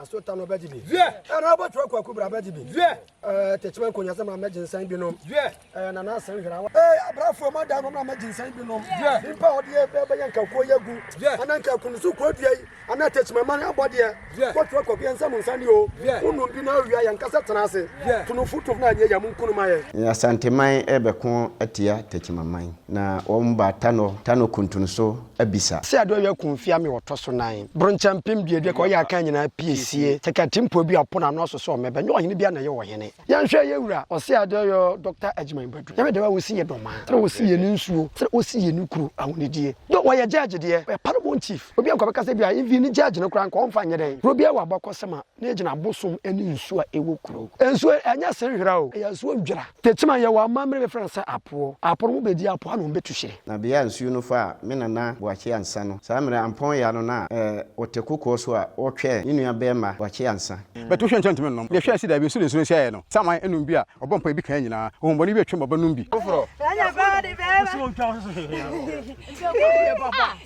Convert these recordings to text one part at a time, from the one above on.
So tano bejibi. Na abo tro kwa kubra bejibi. Techman konya se ma majinsan bi nom. Na na san hira. Abrafo ma da no na majinsan bi nom. Impa odi e be yanka ko yagu. Ananka kunu su ko duai. Ana techman man abode e. Ko tro kwa yansa mun sani o. Unu bi na wia yanka se tena ase. Tunu futu na anye ya mun kunu maye. Asanteman ebe ko atia techman man. Na omba tano kuntunu so abisa. Se ado ya kunfia me wotoso nan. Bronchampim biedie ko ya kan nyina pie sie tekatimpo bi apona no so so mebe nyo ohene bia na ye wo hene yanhwe ye wura ose adoyo Dr. Ejman Badu ya de wa wosi ye doma tre wosi ye nsuo tre wosi ye nukuru ahonedie do wo ye judge de e paramount chief obi akwa beka se bia even ni judge no kra nko mfa nye den obi a wabakosema na ejina bosom eni nsuo ewo kuro nsuo anya sen hwera o ya nsuo dwira techman ye wa amamre be friend se apo mo bedi apo na betuhye na bia nsuo no fa me nana boache ansa no saa mre ampon ya no na otekoko so a otwe inu be ma wachi ansa beto hwe ntwentwe nom de hwe si da bi su de so hye no sama enum bi a obompa bi kan nyina ohomboni bi atwe baba num bi ofro anya body baby so ntwa so papa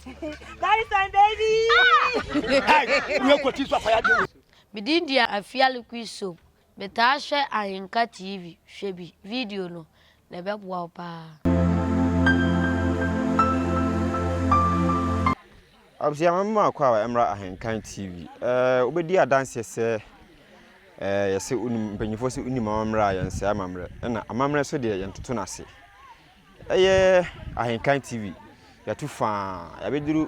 that is time baby hey we kwati so afa ya de bidindia afiale kwiso beta hwe Ahenka TV hwe bi video no na beboa pa Absia mama kwa Emra Ahenka TV. Obedi adanse se yese unim mpanyifo se unim amamra yanse amamra. Na amamra so de yentoto nase. Ahenka TV. Yatu fa yabeduru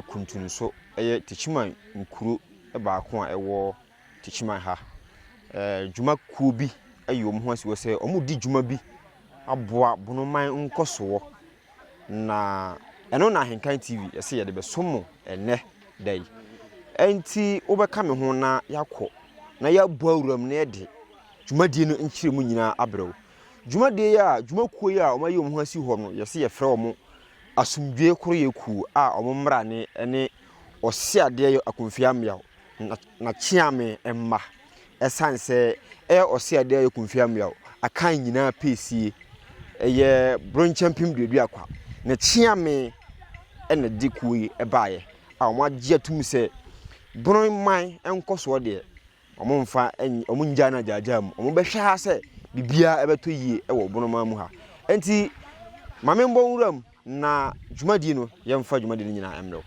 kuntunu so Techiman nkuro ba ko a ewo Techiman ha. Juma kuo bi ayom ho asiwo se omudi juma bi aboa bonoman nkoso na eno na Ahenka TV yese yede be somo ene dai enti obeka me ho na yakọ na ya buawuram na yede dwumadie no nkyire mu nyina abrew dwumadie ya dwumakuo ya omaye omho asi ho no yese ye frɛ omo asumdwe koro yeku a omo mra ne ene osiade yo akonfia miaw na chiame emma esanse osiade yo akonfia miaw akan nyina pesie eye bronchampim duadu akwa na chiame ene dikuyi ebaye a omo agye atum se bron man enkoso de omo mfa omo ngya na jajam omo behwe ha se bibia ebeto yie ewo bron man mu ha enti mamembo wuram na dwumadi no yemfa dwumadi no nyina emro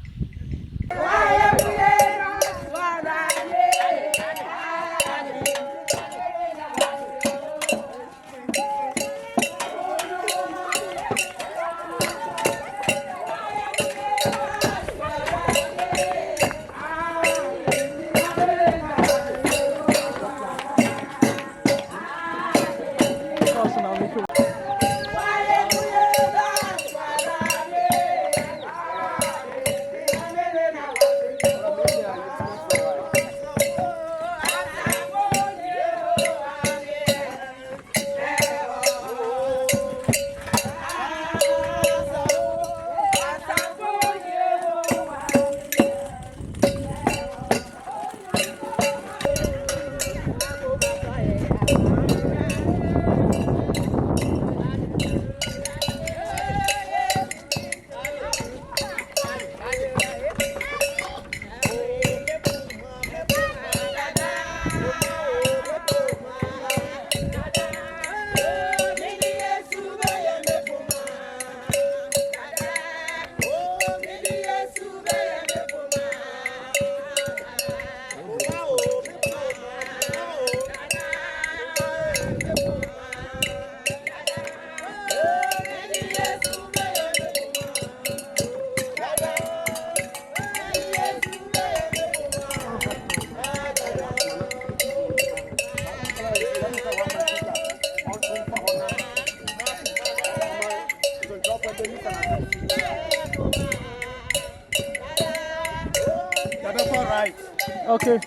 Okay.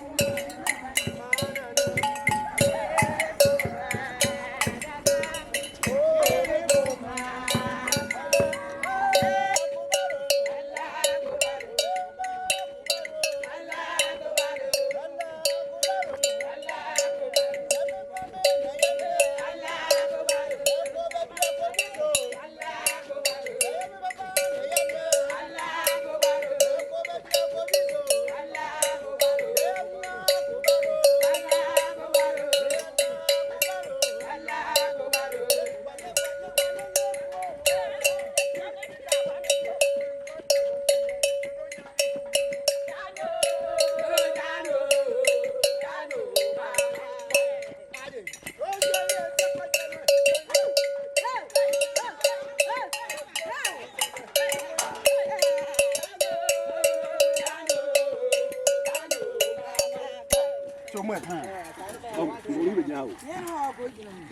So much. Oh, you will now.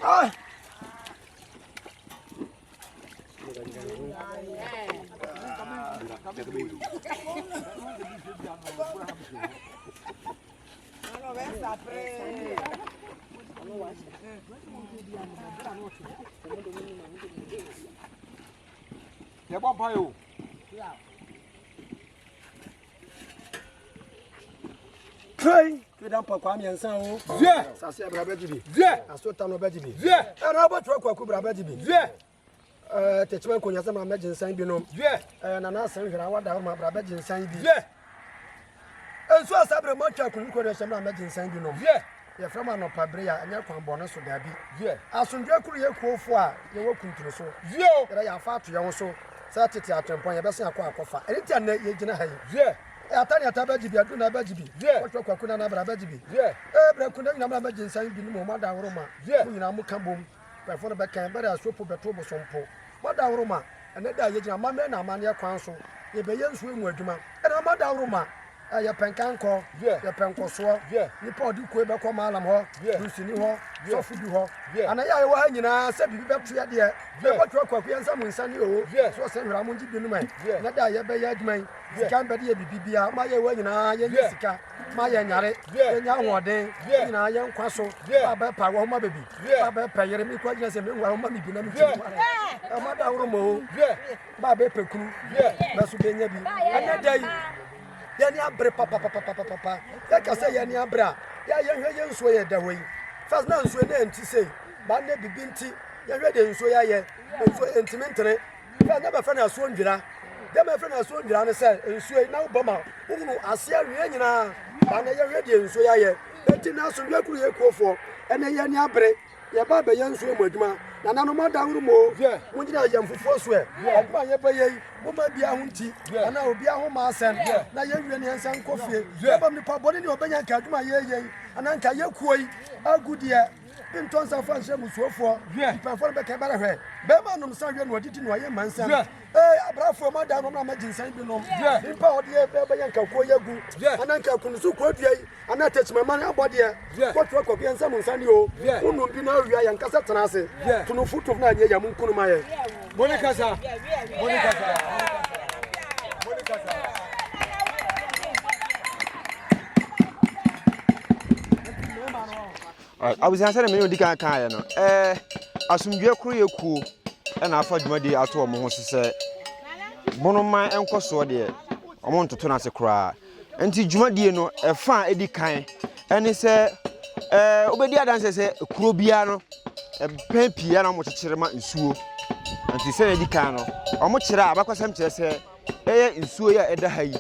Ah. Yeah, Bob, Try to dump a Kwame and Sao. Yeah, Sasia Brabaji. yeah, I saw Tano Baji. yeah, And Robert Rocco Brabaji. yeah, Techman Kunyasama Imagine Sign Binom. yeah, And an answer I want down my Brabaji Sign. yeah, And so I said, much I couldn't call some Imagine Sign Binom. yeah, You're from an Opabria and you're from Bonus or Gabi. yeah. As soon as you could hear for you're welcome to the so. Yo, That I have fought you also. Saturday at 10 point, I best say a quack. Anything that you're going to have. yeah, Atani atabaji bi aduna baji bi Yeah. Kwa kwa kuna na brabaji bi yeah, Bra kuna na brabaji nsan bi no mo da woroma Yeah. nyina mo kambom pa fo no be kan bere asopo beto bo sompo mo da woroma ene da ye gina mamre na amane kwan so ye be ye nso emu adwuma ene mo da woroma ye penkanko Yeah. ye penkoso Yeah. ni pa odi ko be ko malam ho Yeah. rusini ho Yeah. sofu bi ho Yeah. ana ya ye wa nyina se bi beto ye de ye Yeah. beto kwa nsa mo nsa ni o Yeah. so se nwra mo ngi bi no man Yeah. na da ye be ye adwuma sika mbede ye bibibia ma ye wa nyina ye Yeah. sika ma ye nyare Yeah. ye nya hoden Yeah. nyina ye nkwa so Yeah. ba pa wo ma bebi Yeah. ba pa yere mi kwa nyina se me ngwa wo ma mi bi na mi ti Yeah. kwa ma da woro mo yeah, ba be pekuru Yeah. ba su be nya bi ana dai ye ni abre papa ya ka se ye ni abra ya ye hwe ye nso ye da hoyi fast na nso na enti sei ba na bibi nti ye hwe de nso ya ye nso entimentere fa na ba fa na so ndwira dem e fa na so ndwira ne se nso na obama wonu ase awie nyina ba na ye hwe de nso ya ye enti na so ndwa kuru ye kuofo ene ye ni abre ye ba be ye nso mu adwuma na nanu ma da wuru mo Yeah. mo nyina ye mfufuo so e ba ye ba ye mo ma bia ho nti Yeah. ana obi aho ma asem na ye hwe ne nsan kofie ye ba mi pa boni ni obenya ka adwuma ye ana nka ye kuoi agudie Pinton sa fan se musuofo Yeah. pefo be ke bare hwe be ma num san hwe no odidi no ye mansan Yeah. abrafo ma da no na ma jinsan bi no Yeah. impa odi be yan ka ko yegu Yeah. ana nka kunu su ko duai ana techma man abode Yeah. ko to ko yan sam nsan ni o Yeah. unu bi na awia yan kasa tena ase Yeah. tunu futu na nye ya mun kunu ma ye Monica, sir. Monica, sir. I was answering me di kan kan no asumdwe kro ye ku e na afa dwumadi ato omo ho sese bonoman enkoso de omo ntoto na se kra enti dwumadi no e fa edi kan eni se obedi adanse se kro bia no pen pia na mo kyekere ma nsuo enti se edi kan no omo kyere abakwasam kyere se eye nsuo ya eda hayi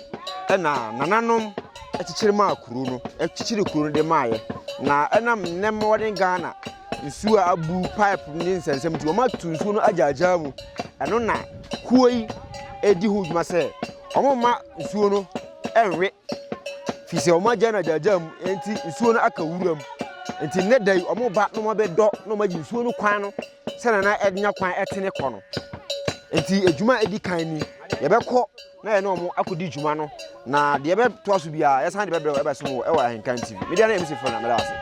e na nananom ekyekere ma kro no ekyekere kro no de maaye na enam nem wodin Ghana nsuo abu pipe ni nsensem ti o ma tu nsuo no ajaja mu eno na kuoi edi hu dwuma se omo ma nsuo no enwe fi se o ma jana ajaja mu enti nsuo no aka wuram enti ne dai omo ba no ma be do no ma ji nsuo no kwan no se na ednya kwan etene kɔ no enti adwuma edi kan ni ye be kɔ na ye no omo akodi dwuma no na de be to aso bia ye san de be bre e be so mo e wa Ahenkan TV media na emisi fo na me da ase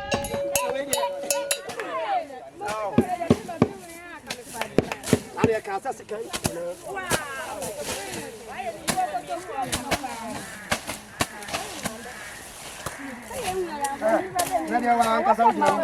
ana ka sa se kai na dia wa an kasa ujina mu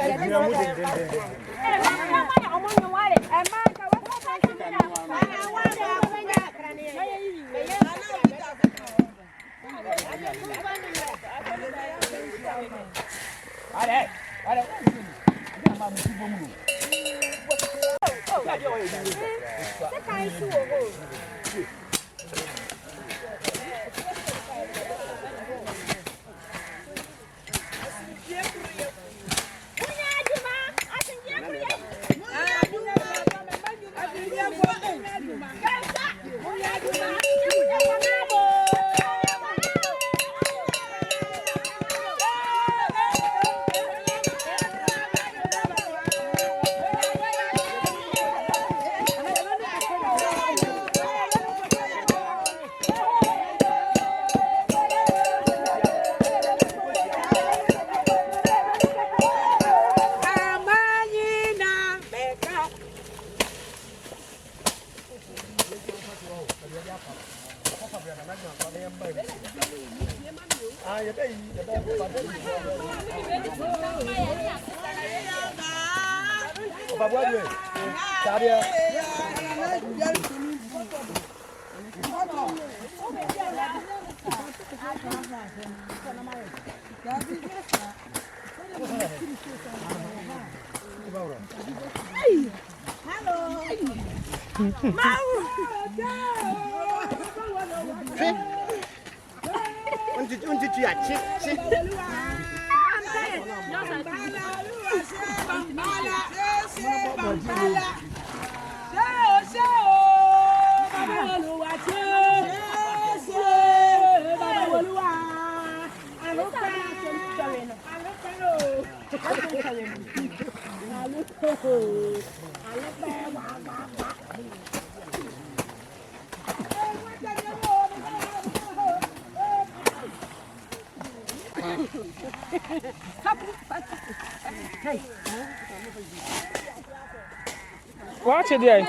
Watch it there.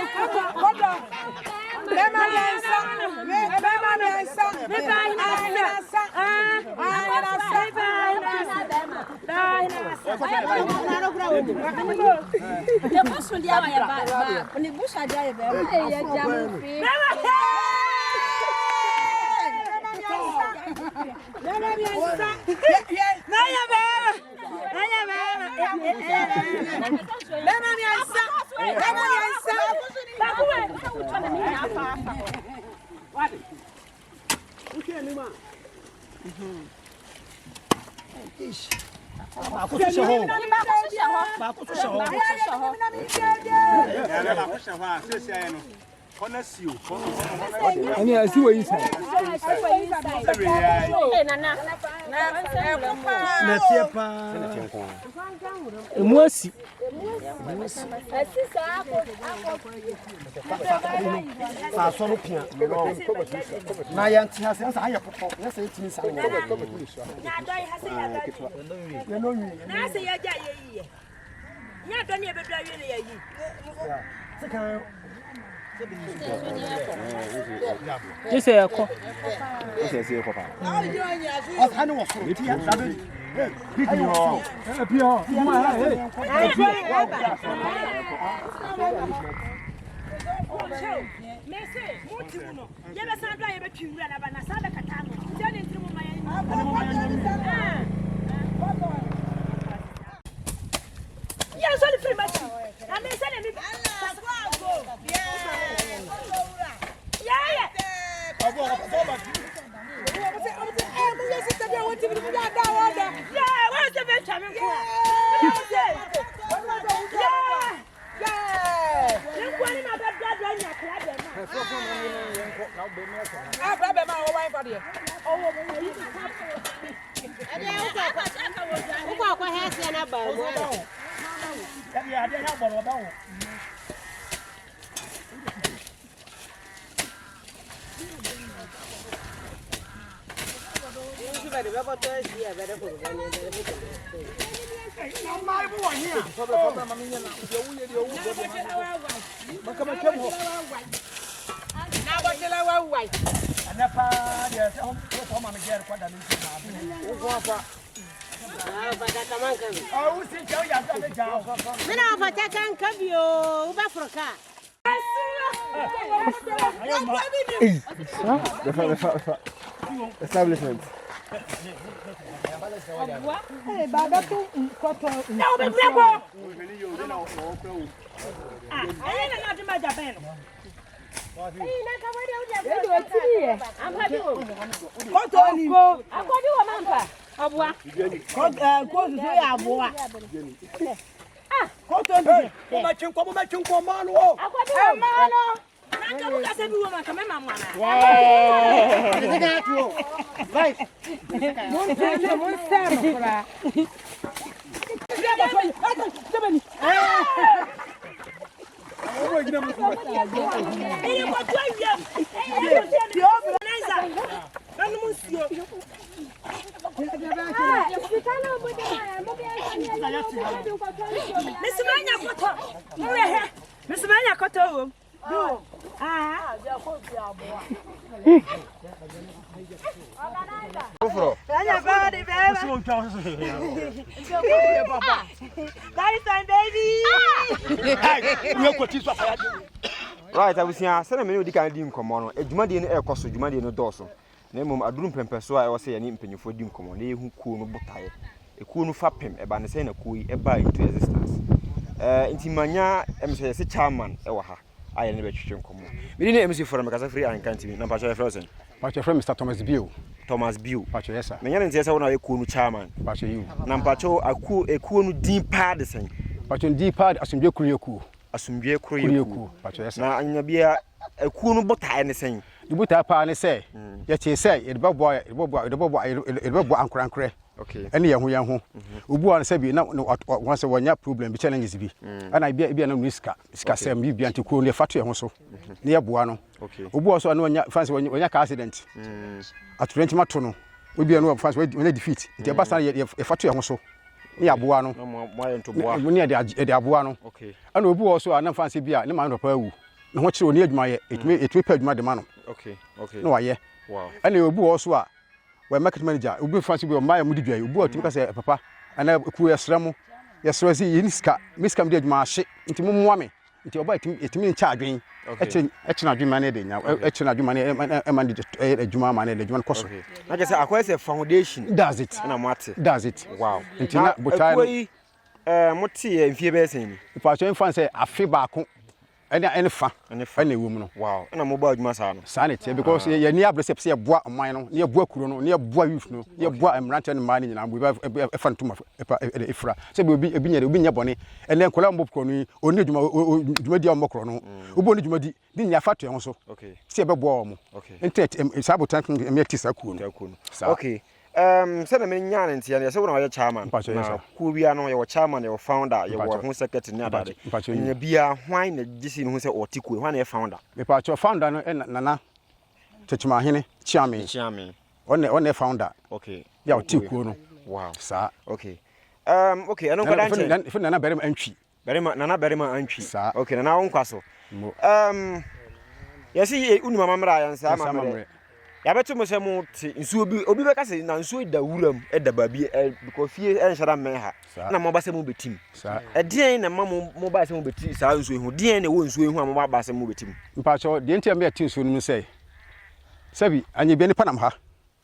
Ani asi wo inside. Na tiepa. Emosi. Fa so no pia. Na ya nti ha se sa aye popo. Na se timi sa. Na doi ha se ya doi. Na se ya ja ye yi. Nya doi e bedu awie ne ya yi. Sika Jese yako. Osane wo so ti ya sabe. Establishment. Do. Ah. Ofro. Anya body baby. So on twa so. Papa. That is my baby. Hey, we kwati so fa. Right, abusia, se na me odi kan di nkomo no. Adwumade no ekoso, adwumade no dɔɔso. Na mmom aduru mpempeso a ɛwɔ sɛ yɛne mpanyifo di nkomo na yehu kuo no botae. Ekuo no fa pem eba ne sɛ na kuo yi eba into existence. Nti manya emse se chairman ɛwɔ ha. Aye ne betwetwe nkomo. Me ni MC for me kasa free Anka TV. Na pacho Frozen. Pacho friend Mr. Thomas Bio. Thomas Bio. Pacho yes sir. Me nyane ntia sɛ wona ekuo no chairman. Pacho you. Na pacho ekuo no din pa de sen. Pacho din pa asomdwe kuriyeku. Asomdwe kuriyeku. Pacho yes sir. Na anya bia ekuo no botae ne sen. Ibuta pa ne sɛ ye che sɛ ye bebo ankorankore. Okay. Ene ye ho obu an sɛ bi na won sɛ wonya problem bi challenges bi ana bia na riska sɛm bi bia ntikuo ne fato ye ho so ne ye boa no. Okay. Obu also na wonya fancy wonya car accident. Aturenti mato no obi no fancy wonya defeat nti eba san ye fato ye ho so ne ya boa no. Mo aye nto boa. Ne de aboa no. Okay. Ana obu also na fancy bia ne ma no pa awu ne ho kire oni adwuma ye etumi pa adwuma de ma no. Okay. Okay. No waye. Wow. Ana obu also a we market manager obi fancy bi o ma ya mudi dua obu otumi ka sɛ papa ana ku yesrɛ si yiniska miska mdi adwuma ahye nti mummoa me nti oba etimi ncha adwen ekina adwuma ne de nya ekina adwuma ne ma de adwuma ma ne de adwuma koso na ke sɛ akwai sɛ foundation does it na moate does it wow nti na botai mote mfie bɛ sɛn ni pa so mfa sɛ afe baako ene fa ene ewum no wow na mo ba adwuma sa no sa ne tie because ye ni abrese pse ye boa oman no ne ye boa kuro no ne ye boa youth no ne ye boa emrante no man nyina bo e fa ntuma efra se be obi nya bone ene nkola mbo kuro no oni dwuma di ambo kuro no obo oni dwuma di nya fa to ye ho so okay se be boa omo ente sa botan me tisa kuo no okay say na me nya ntia na say wona ye chairman na ku bia no ye wo chairman ye wo founder ye wo ho secretary ni adade nya bia hwan na gisi no ho say otiku hwan na ye founder me pa cho founder no nana Techima hene chairman one founder okay ya otiku no wow sa okay okay ano kwada nche nana berema antwi nana berema antwi okay nana won kwaso yesi uni mama mra ya nsa mama ya beto mo se mo nsuo bi obi be ka se na nsuo da wuram e da babi because fie e nshara men ha na mo ba se mo betim e den na mo ba se mo beti sa nsuo hu den na wo nsuo hu mo ba se mo betim mpa cho de ntia me ati nsuo no se sabi anye bi ni panam ha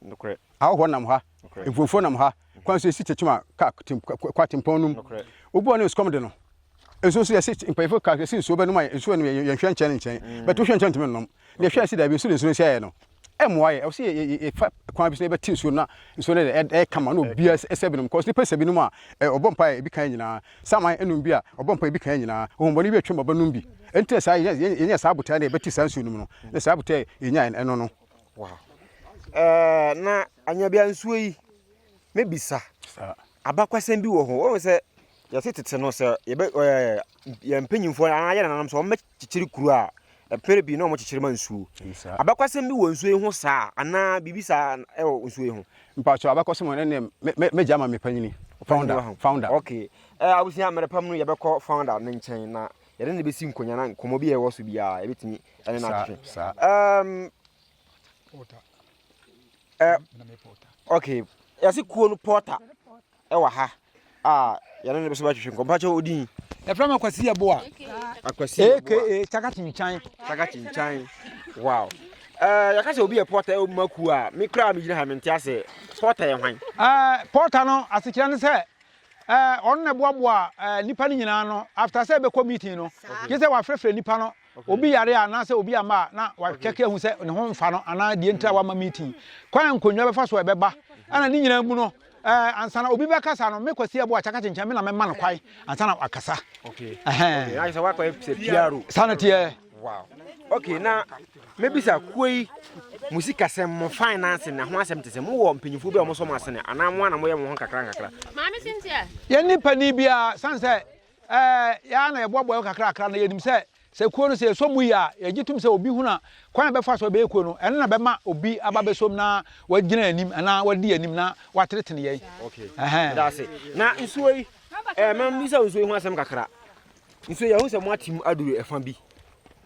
nokre awo nam ha efofo nam ha kwanso esi Techima ka kwatimpon num obu na skom de no enso so yesi mpefo ka esi nsuo be no ma ensuo no ye hwe nchen but wo hwe nchen ntime nom ne hwe esi da bi so nsuo sia no emwaye o se kwan bi so be tinsuo na nsuo ne kama no bia esebinom cause ni pesebinom a obompa e bi kan nyina saman enum bi a obompa e bi kan nyina ohomboni bi atwem babanum bi ente sa yenya sa abuta na e beti sansuo num no ne sa abuta yenya eno no wow na anya bia nsuo yi mebisa abakwasem bi wo ho o se yesi tete no se ye mpanyimfo na ye nanam so o me chichiri kuru a pere bi no mo chichiri ma nsuo abakwasem bi wo nsuo ho saa ana bibisa e wo nsuo ho mpacho abakwasem ne me jama me panyini founder okay abusia mere pam no ye bekọ founder ne nchen na ye ne be si nkonya na komo bi e wo so bia e betimi ene na atwe okay yasi kuo no porter e wa ha ye ne be so ba twetwe nkompacho odin Eframa Akwasi Aboa. Akwasi AKA Chakachinchan. Wow. Yakase obi e porter e maku a me kra me gina ha mente ase porter e hwan. Porter no asekira ne se on na boaboa nipa ni nyina no after say be committee no. Ke se wa frefre nipa no obi yare a na se obi ama na wa keke hu se ne ho mfa no ana die ntra wa ma meeting. Kwan konwa be fa so e beba ana ni nyina mu no ansana obi be kasa no me Kwasi Aboa Chakachinchan me na me ma no kwai ansana akasa okay okay I say wa kwa se piaro sanate wow okay na maybe sa koi musika sem mo finance na ho asem tese mo wo mpanyifo bi o mo so ma sene ana mo na mo ye mo ho kakra Mama Cynthia ye nipa ni bia sanse ya na ye bobo kakra na yenim se kuo no se so mu ya ye gitum se obi hu na kwan be fa so be kuo no ene na be ma obi aba be som na wagina anim ana wadi anim na watretene ye okay that's it na nsuo yi mam bi se nsuo hu asem kakra nsuo ya hu se mo atim aduru efa bi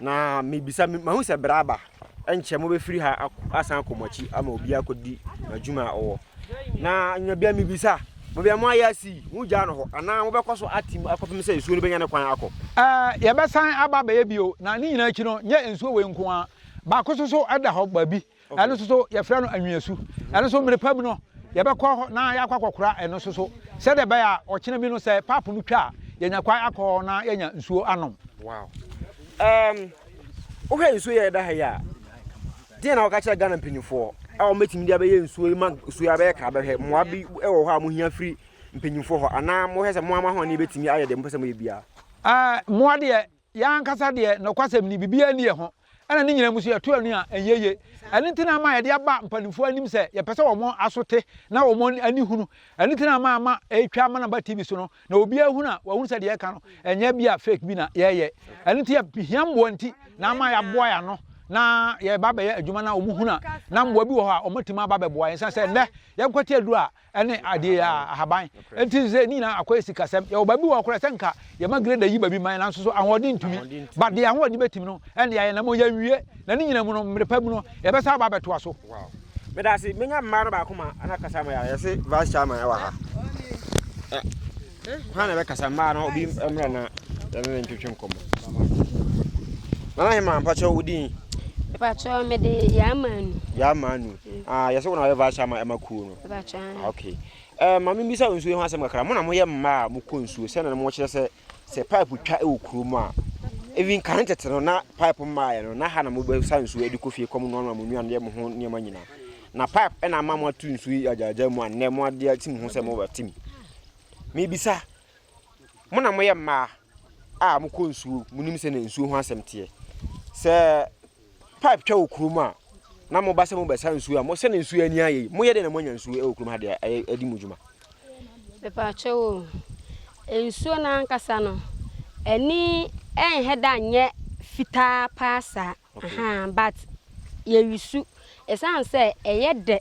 na mebisa mahu se braba enche mo be free ha asan komochi ama obi akodi adwuma owo na nya bia mebisa mo bia mo ayasi mu gya no ho ana mo be koso atim akopem se nsuo no benya ne kwan akọ ye be san aba ba ye bio na ni nyina chi no nya nsuo we nko a ba ko so ada ho ba bi eno so ye frɛ no anwiasu eno so mere pam no ye be kɔ na ya kwakokora eno so se de ba ya o kina bi no se papu no twa ye nya kwan akọ na ye nya nsuo anom. Wow. Okay, nsuo ye da ha ya dia na waka kira Ghana mpanyimfo a metimi dia be ye nsuo ma nsuo ya be ka be hwe mo abi e wo ho a mo hia free mpanyimfo ho ana mo hwe se mo ama ho ne betimi aye de mpese mo ye bia mo ade ya ankasa de no kwasem ni bibia ni ho ana ni nyina musu ya to anu a eyeye ani ntina ma ye de aba mpanyimfo anim se ye pese wo mo asote na wo mo ani hunu ani ntina ma etwa ma na ba TV so no na obi ahunu a wo hunu se de ye ka no enye bia fake bi na ye ani ntia hiambo nti na ma ya boa ya no na ye baba ye adwuma na omuhuna na mboa bi wo ha omatima baba boa yensa se ne ye kwati adu a ene ade ya ahaban enti ze ni na akoy sikasem ye obabi wo kora senka ye magreda yi babi man na so ahodi ntumi ba de ahodi betimi no ene ya na mo ya wie na ni nyina mu no mrepa mu no ye besa baba to aso. Wow. Me da se menya mma no ba kuma ana kasa ma ya se vice chairman e wa ha ha na be kasa mma no obi emra na ya ne ntwetwe nkomo na he ma mpacho wudi Pacho me de Yamanu. Yes, when I have a shama emakuno. Okay. Mammy Missa was doing some cram. Mona Moya Ma Mukunsu, send and watch us say pipe with Chao Kruma. Even can't on that pipe of mine, or not Hannah mobile science where the coffee common on Mumian Yamahon near Manina. Now pipe and a mamma tune sweet a German, Nemo dear Tim who some over Tim. Maybe, sir. Mona Moya Ma Mukunsu, Munimsen and Sue handsome tear. Sir. Pipe chow kruma na mo basa mo basa nsu a mo se nsu ani aye mo ye de na mo nya nsu e kruma de adi mujuma pepa chow nsu na nkasa no eni heda nye fita pasa but ye wisu esan se eye de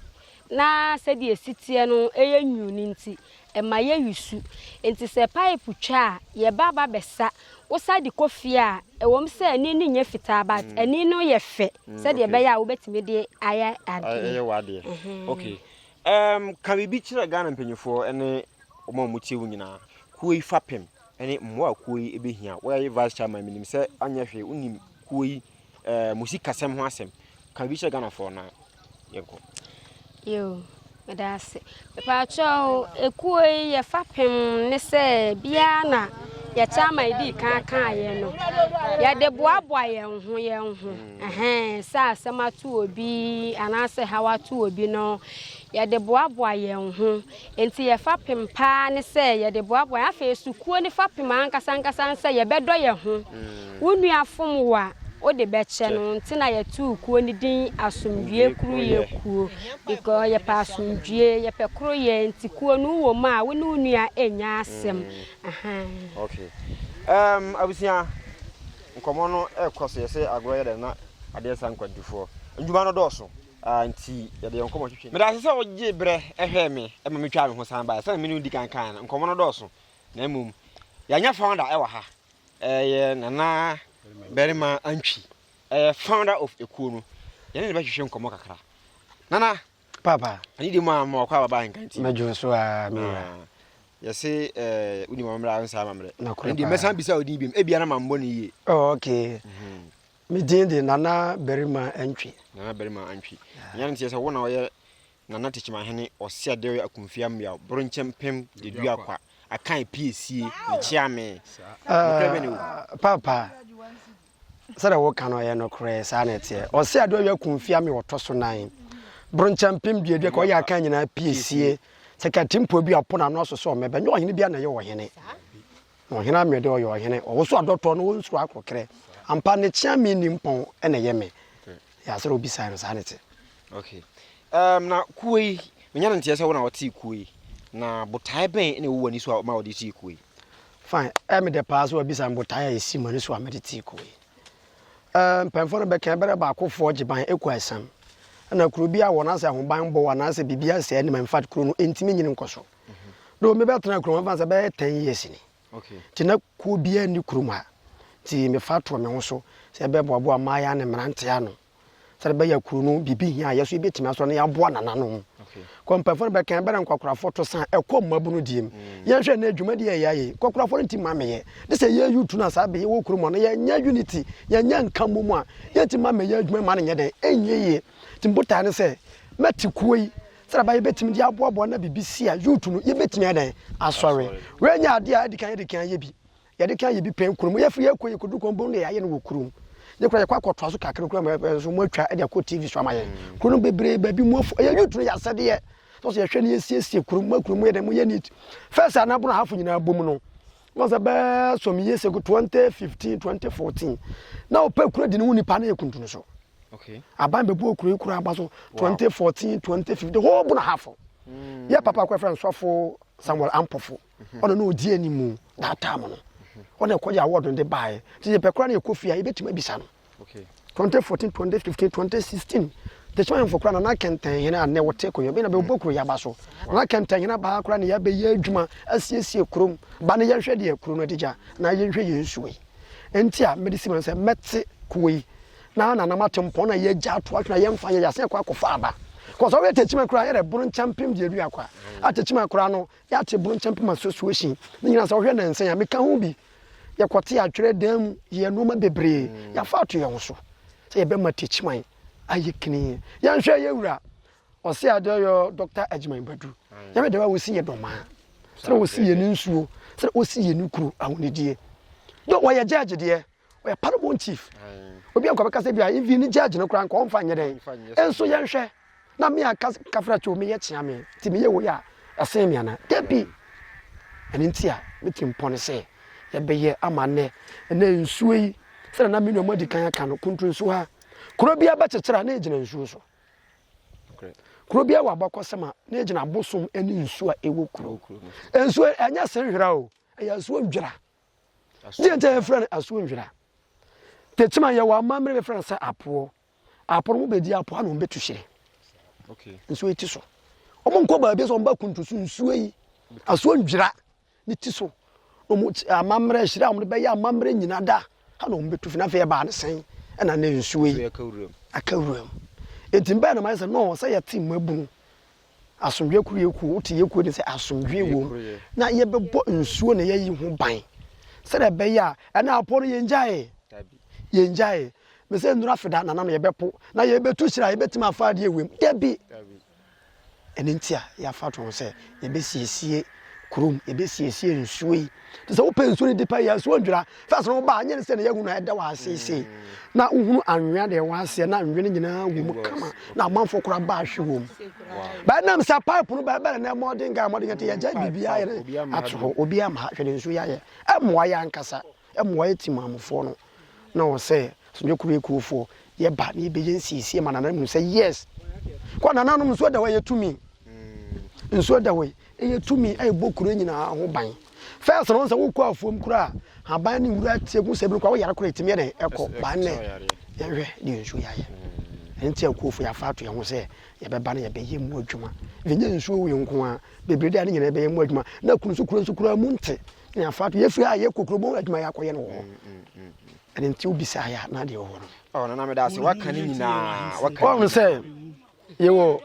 na se de esitie no eye nwuni nti e ma ye wisu enti se pipe twa ye baba besa wosa di kofia e wom se ani ni nya fita but ani no ye fe se de be ya wo betime de aya ade wade okay kan bi kire Ghana mpanyifo ene omo mutie wunyina kuoi fapem ene mmo akuoi ebehia wo ye vice chairman minim se anya hwe unim kuoi musika sem ho asem kan bi kire Ghana for na yenko yo medase pepa cho ekuoi ye fapem ne se bia na ya chama idi kan ye no ya de boaboa ye ho sa asema tu obi anase hawa tu obi no ya de boaboa ye ho enti ye fapem pa ne se ya de boaboa afa sukuo ne fapem ankasa se ye bedo ye ho wonu afom wa o de beche no ntina ye tu kuo ni din asomdue kru ye kuo because ye pa asomdue ye pe kru ye nti kuo nu wo ma wo nu nua enya asem okay abusia nkomo no ekoso ye se agoye de na ade san kwadufo nduma no doso nti ye de nkomo hwehwe me da se o gye bre ehwe me e ma metwa me ho san ba se me nu di kankan na nkomo no doso na emum ya nya founder e wa ha ye nana Berima Antwi, founder of Ekuno. You need to be nkomo kakra. Nana, Papa, I need ma mo kwa baba nkanti. Mejo so a me. You say uni mamra ansa mamre. Ndi mesan bisa odi bim e bia na mambo ne ye. Oh okay. Me din de Nana Berima Antwi. Nana Berima Antwi. Nyan tie se wo na oye Nana Tichima hene osia de akumfia mbia broncham pem de dua kwa. Akan PSC ne chiame. Papa. Sada wo kan oye no kre sa na tie. O se ado ya kumfia me woto so nan. Broncham pem de ko ya kan nyina PSC. Sekatimpo bi apona no so so mebe nyo hene bia na ye wo hene. No hene amede o yo hene. O so adoto no wo nsu akokre. Ampa ne chiame ni mpon ene ye me. Ya sere obi sai no sa na tie. Okay. Na kuoi, menya ntie se wo na wote kuoi. Na botai ben ene wo wani so ma wodi ti kuoi. Fine. Me de pass obi san botai esi mani so amede ti kuoi. Pemfo no be kan bere ba akofo giban ekwasan. Na kuro bia wona se ahoban bo wana se bibia se ani manfat kuro no entimi nyine nkoso. Do me betena kuro ma se be 10 years ni. Okay. Ti na ku bia ni kuro ma. Ti me fato me ho so sɛ ɛbɛboaboa mmaayɛ ne mmeranteɛ no sɛ ɛbɛyɛ kuro no biribi hia a yɛ so yɛbɛtumi asɔ no yɛaboa nananom kɔmpafo no bɛka bɛrɛ nkwakorafo to sa ɛkɔ mmabu no diem yɛnhwɛ na adwuma deɛ yɛayɛ kwakorafo no nti ma meyɛ de sɛ yɛyu tu no saa bɛyɛ wɔ kuro mu no yɛnyɛ unity yɛnyɛ nka mmɔ mu a yɛnti ma meyɛ adwuma ma no nyɛ dɛn ɛnyɛ yie nti mbotaa ne sɛ mɛte kuo yi sɛ ɛbɛyɛ bɛtumi de aboaboa na biribi si a yutu no yɛbɛtumi ayɛ dɛn asɔre wɔanya adeɛ a yɛde kan yɛ bi yɛde kan yɛ bi pɛn kurom yɛfiri yɛkɔ yɛkɔdu kɔmbɔn no yɛayɛ no wɔ kurom yɛkora yɛkɔ akɔtoa so kakra kura so mu atwa de akɔ tv so ama yɛn kuro no bebree baabi mu afo ɛyɛ yutu no yɛasɛdeɛ so yɛhwɛ no yɛsiesie kurom mu akurom yɛ dɛn mu yɛ neat first anabono hafo nyinaa bom no wɔn sɛ bɛɛ some years ago 2015 2014 na ɔpɛ kuro de ne ho nipa no yɛ kuntunu so aban bɛbu okuro kuro aba so 2014 2015 ho bono hafo yɛ papa kɔ friend sɔfo Samuel Ampofo ɔno no odi animu that time no ɔno ɛkɔgye award no de bae nti yɛ pɛkora no yɛkɔ fie a yɛbɛtumi abisa no 2014 2015 2016 tɛkyima yɛmfo kora na kɛntɛn hene a nɛ wɔte kɔ yɛbɛna bɛbɔ kuro yɛaba so na kɛntɛn hene baa kora ne yɛbɛyɛ adwuma asiesie kurom ba ne yɛhwɛ deɛ kuro no adigya na yɛhwɛ yɛn nsuo yi enti a mede si sɛ mɛte kuo yi na nanam atempɔ na yɛgya ato atwena yɛmfa yɛ yɛasɛ kɔ akɔfa aba kɔsɛ wɔyɛ tɛkyima kora yɛrɛ bono nkyɛmpem deɛ dua kwa a tɛkyima kora no yɛate bono nkyɛmpem association ne nyina sɛ wɔhwɛ ne nsɛn a meka ho bi yɛkɔte atwerɛ dan mu yɛ nneɛma bebree yɛafa ato yɛn so sɛ yɛbɛma tɛkyima ayɛ kini yɛnhwɛ yɛwura ɔse ade yɛ Dr. Edgman Badu yɛmɛ de wa wosi yɛ dɔma sɛ wosi yɛ ne nsuo sɛ wosi yɛ ne kuro ahonidie do wɔyɛ judge deɛ wɔyɛ paramount chief obi ankɔ bɛka sɛ bia ivi ne judge no kora nkɔ ɔmfa nyɛ dɛn ɛnso yɛnhwɛ na me kafra kye me yɛ kyea me ti me yɛ wo ya ɛsen me ana dabi ɛne nti a metim pɔne sɛ yɛbɛyɛ ama nnɛ ɛnɛ nsuo yi sɛ na me no madi kan aka no kuntu nsuo ha kuro bia bɛkyekyere na egyina nsuo so kuro bia wɔ abakɔsɛm a na egyina abosom ɛne nsuo a ɛwɔ kuro nsuo ɛnyɛ sɛ nhwera o ɛyɛ nsuo ndwera deɛ nkyɛn yɛfrɛ no nsuo ndwera tɛkyima yɛwɔ amammerɛ bɛfrɛ no sɛ apoɔ no mu bɛdi apoɔ na ɔmbɛtu hyire nsuo ti so ɔmo nkɔ baabi sɛ ɔmba kuntu so nsuo yi asuo ndwera ne ti so ɔmo amammerɛ hyire a ɔmo bɛyɛ amammerɛ nyina da ha na ɔmo bɛtu fi na afei ɛbaa ne sɛn ɛna ne nsuo yi akawuram enti mbɛ na ma sɛ no sɛ yɛte mmabunu asomdwe kuru yɛku wote yɛku de sɛ asomdwe wom na yɛbɛbɔ nsuo na yɛyi ho ban sɛ dɛ bɛyɛ a ɛna apɔ no yɛngyae me sɛ nnura feda na nam yɛbɛpo na yɛbɛtu hyira yɛbɛtumi afa adeɛ wem dabi ɛne nti a yɛafa to ho sɛ yɛbɛsiesie kurom yɛbɛsiesie nsuo yi nti sɛ wopɛ nsuo no di pa yɛ nsuo ndwira fɛs no woba anyɛ ne sɛ ne yɛhu no ɛda wɔ aseesei na wohunu anwea deɛ wɔ aseɛ na anwea no nyinaa wɔ mu kama na amanfo kora ba ahwe wɔ mu bɛɛ nam sɛ pipe no bɛbɛrɛ na mmɔden ka mmɔden nti yɛgya biribiaa yɛne ato hɔ obiaa ma ha hwɛ ne nsuo yɛayɛ ɛmmoa yɛ ankasa ɛmmoa yɛ timaamufoɔ no na wɔ sɛ sonye kuru ekuofoɔ yɛba na yɛbɛyɛ nsiesie ma nananom sɛ yes kɔ nananom nsuo da wɔ yɛ tumi nsuo da wɔ yɛ tumi ɛbɔ kuro nyinaa ho ban first no sɛ wokɔ afuom kuro a haban ne wura tie gu sɛ bi kɔ wɔyare kuro etimi yɛ ɛkɔ ban ne yɛhwɛ de nsuo yɛayɛ nti akuofo yɛafa ato yɛn ho sɛ yɛbɛba na yɛbɛyɛ mu adwuma ɛnyɛ nsuo wɔ yɛn nko a bebree da ne nyinaa yɛbɛyɛ mu adwuma na kunu so kuro mu nte na yɛafa ato yɛfiri a yɛkɔ kuro mu adwuma yɛakɔyɛ no wɔ hɔ ɛne nti wobisa ya na deɛ wɔ hɔ no na meda ase waka ne nyinaa waka ɔno sɛ yɛwɔ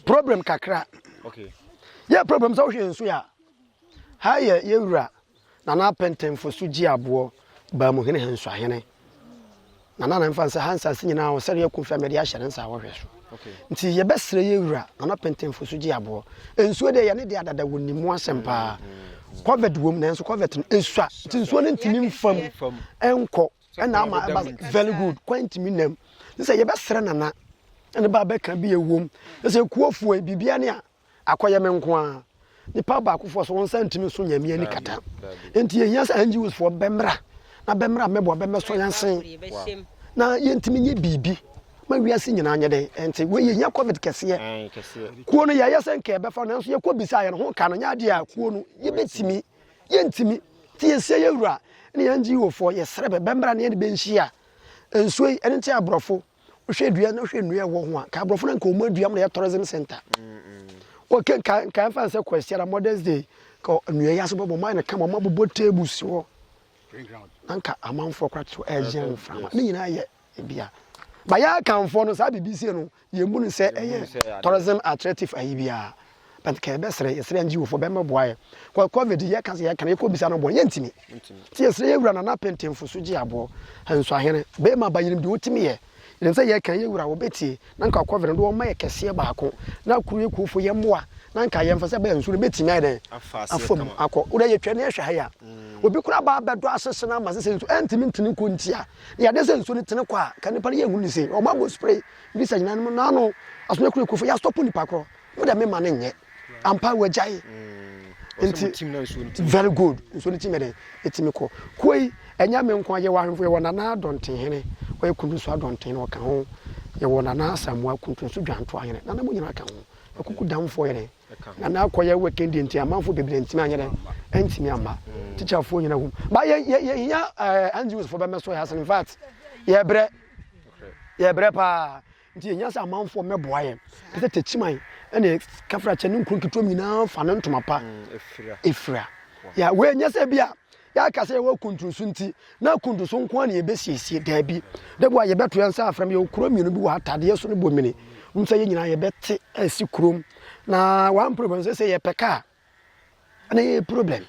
problem kakra yɛ problem sɛ wohwɛ nso a ha yɛ yɛwura nana apɛntɛmfo so gye aboɔ baa mu hene hansuahene nana na mfa sɛ hansase nyinaa wɔ sɛdeɛ yɛkɔ fia mɛde ahyɛ ne nsa a wɔhwɛ so nti yɛbɛsrɛ yɛwura nana apɛntɛmfo so gye aboɔ nsuo deɛ yɛne deɛ adada wɔ nimu asɛm paa covid wɔ mu nanso covid no ɛsua nti nsuo no ntimi mfam ɛnkɔ ɛna ama ɛba very good kwantimi nam sɛ yɛbɛsrɛ nana ɛne ba bɛka bi ɛwom sɛ kuofoɔ bibia ne a akɔyɛ me nko a nipa baakofoɔ so wɔn nsa ntimi so nyame ani kata enti yɛhia sɛ NGOs foɔ bɛmmra na bɛmmra mɛboa bɛmmɛsɔ yɛnsen na yɛntimi nyɛ biribi ma wiase nyinaa nyɛ dɛ enti yɛhia covid kɛseɛ kuo no yɛyɛ sɛ nka yɛbɛfa no nanso yɛkɔ bisa yɛ no ho ka no nyɛ adeɛ a kuo no yɛbɛtimi yɛntimi nti yɛsie yɛwura ne NGO foɔ yɛsrɛ bɛmmra ne yɛde bɛnhyia nsuo yi ɛne nti aborɔfo wohwɛ dua na wohwɛ nnua ɛwɔ ho a ka aborɔfo no nka ɔma dua mu na yɛ tourism center okay ka mfa sɛ kwasiara Mother's Day ka nnua yi aso bɛbɔ ma ne kama ma bobɔ tables hɔ anka amanfo kwa to agye mframa ne nyina ye bia ba ya kanfo no sa BBC no ye mu no se tourism attractive ayi bia but ka be sere yesere anji wofo be meboa ye kwa covid ye kan ye kan ye ko bisa no bo ye ntimi ti yesere ye wura na na pentemfo so gi abo hanso ahene be ma ba yirim de wotimi ye yen se ye kan ye wura wo beti na nka covid no ma ye kese baako na kuru ye kufo ye mboa na nka ye mfa se be nso no betimi ayi afom akọ ura ye twene ye hwe ha ya obi kura ba bedo asese na ma se nso entimi ntini ko ntia ya de se nso ni tene kwa ka nipa ye hu ni se o ma bo spray bi sa nyina no na no aso kuru kufo ya stop nipa kro mo de me ma ne nye ampa wajai very good nso ni timede etimi ko koi enya me nko ye wahwefo ye wona na adonten hene ko ye kundu so adonten no ka ho ye wona na asamwa kuntu so dwanto ahene na mo nyina ka ho akuku damfo ye na akoye weekend nti amanfo bebre ntimi anyere entimi amba teacher fo nyina hu ba ye ya anjus fo be meso ya in fact ye bre pa nti nya sa amanfo meboa ye te techiman ene kafra chenu nkuru kitwa nyina fa no ntoma pa efra ya we nya se bia ya ka se we kuntusu nti na kuntusu nko na ye besiesie da bi de bo ye beto yansa afram ye okuro mienu bi wa atade so ne bomini nsa ye nyina ye bete asi kurom na one problem say ye peka na ye problem